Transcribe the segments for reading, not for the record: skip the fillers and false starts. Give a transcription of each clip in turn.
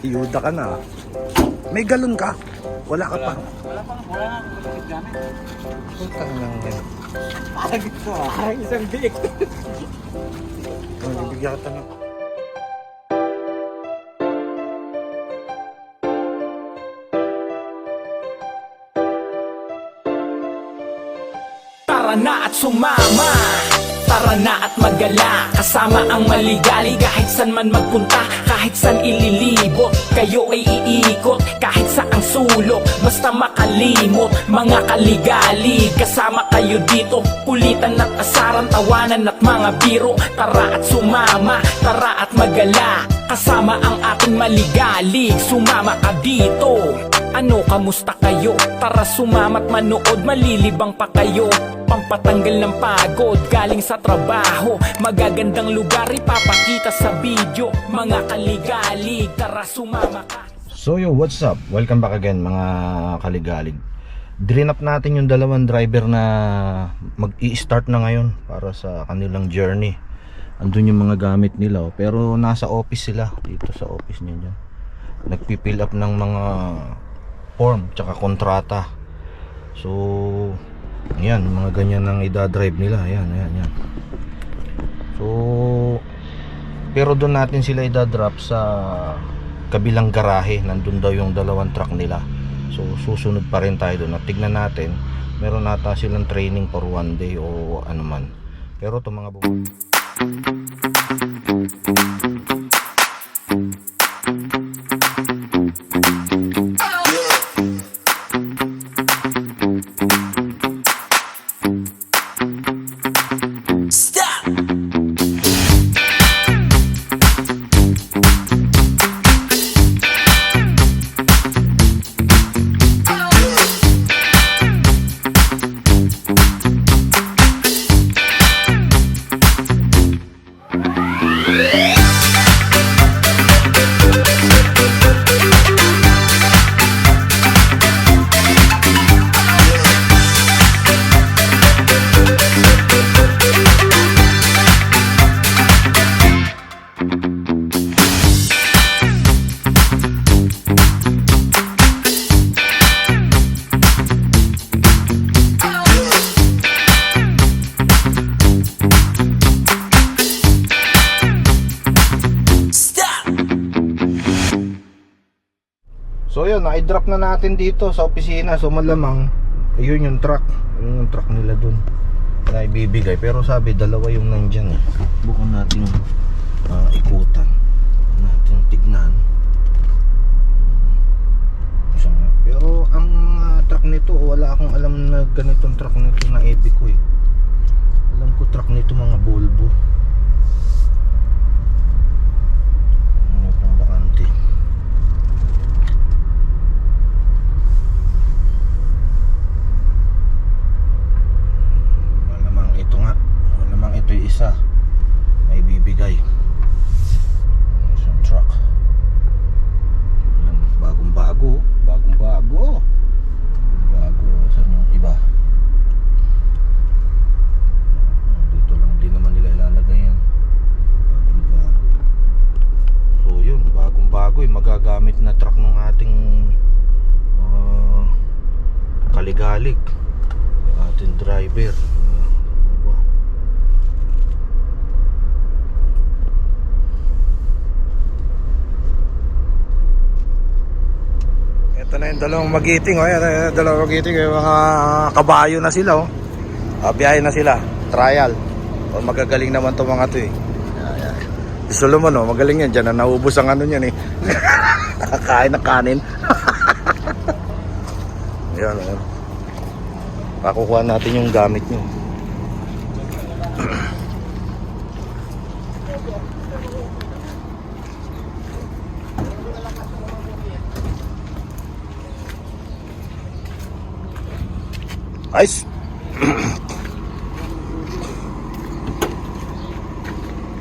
Ayuda ka na. May galon ka? Wala ka pa. Wala na. Putang lang yan. Parang ito parang isang biik. Bibigyan ka na. Tara na at sumama, tara na at magala, kasama ang maligali. Kahit san man magpunta, kahit san ililibot, kayo ay iikot, kahit saang sulok, basta makalimot. Mga kaligali, kasama kayo dito, kulitan at asaran, tawanan at mga biro. Tara at sumama, tara at magala, kasama ang ating maligali. Sumama ka dito. Ano, kamusta kayo? Tara sumama't manood, malilibang pa kayo. Pampatanggal ng pagod, galing sa trabaho. Magagandang lugar ipapakita sa video. Mga kaligalig, tara sumama ka. So yo, what's up? Welcome back again mga kaligalig. Drain up natin yung dalawang driver na mag-i-start na ngayon para sa kanilang journey. Andun yung mga gamit nila, pero nasa office sila, dito sa office niya. Nagpi-fill up ng mga form tsaka kontrata. So ayan, mga ganyan ang idadrive nila. Ayan. So pero doon natin sila idadrop sa kabilang garahe. Nandun daw yung dalawang truck nila. So susunod pa rin tayo doon at tignan natin. Meron nata silang training for one day o ano man. Pero itong mga So yun, na-drop na natin dito sa opisina. So malamang ayun yung truck. Ayun yung truck nila dun na ibibigay. Pero sabi dalawa yung nandyan eh. Bukan natin ikutan. Natin tignan. Pero ang truck nito, wala akong alam na ganitong truck nito na EB ko eh. Alam ko truck nito mga Volvo. Ano itong bakante? Ito yung isa na ibibigay. Isang truck. Bagong bago. Saan yung iba? Dito lang din naman nila ilalagay yan. Bagong bago. So yun, bagong bago yung magagamit na truck ng ating kaligalig, ating driver. Ito na yung dalawang magiting, ayan, dalawang magiting, yung mga kabayo na sila, biyahe na sila, trial. Magagaling naman itong mga to eh. Ayan. Si Solomon, magaling yan, dyan na naubos ang ano niyan eh. Kain na kanin. Ayan, ayan. Pakukuha natin yung gamit nyo. Ayos.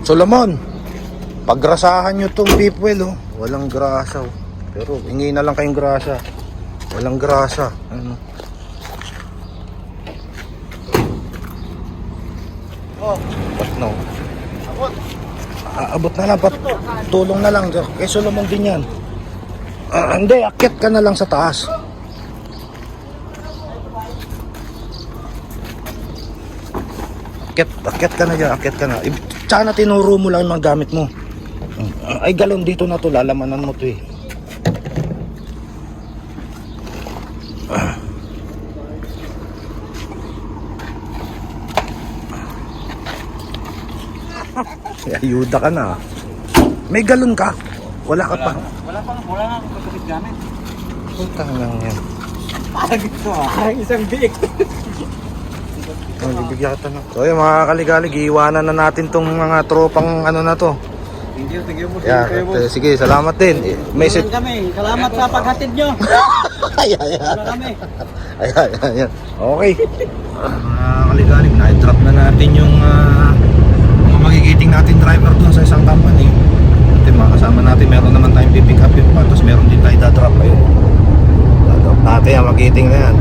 Solomon, paggrasahan nyo tong beef well, walang grasa, pero hingi na lang kayong grasa. Walang grasa. Ano? Oh, what no? Abot na lang, tulong na lang. Kay Solomon din yan. Hindi, akyat ka na lang sa taas. Akyat ka na dyan, akyat ka na. Tsaka na tinuro mo lang yung mga gamit mo. Ay, galon dito na to, lalamanan mo to eh. Ayuda ka na. May galon ka? Wala ka pa. Wala nga akong kasakit gamit. Utang lang yan. Parang ito parang isang biik. Bibigyan ka na. So yun mga kaligalig, iiwanan na natin tong mga tropang ano na to. Thank you po. Yeah, sige, salamat din. Message. Kami. Salamat sa paghatid nyo. Ay. Wala kami. Ayan. Okay. Mga kaligalig, na-drop na natin yung mga magigiting natin driver dun sa isang company. At mga kasama natin, meron naman tayong pipick up yun pa. Tapos meron din tayo dadrop. Ayun. Dadrop natin, ang magigiting na yan.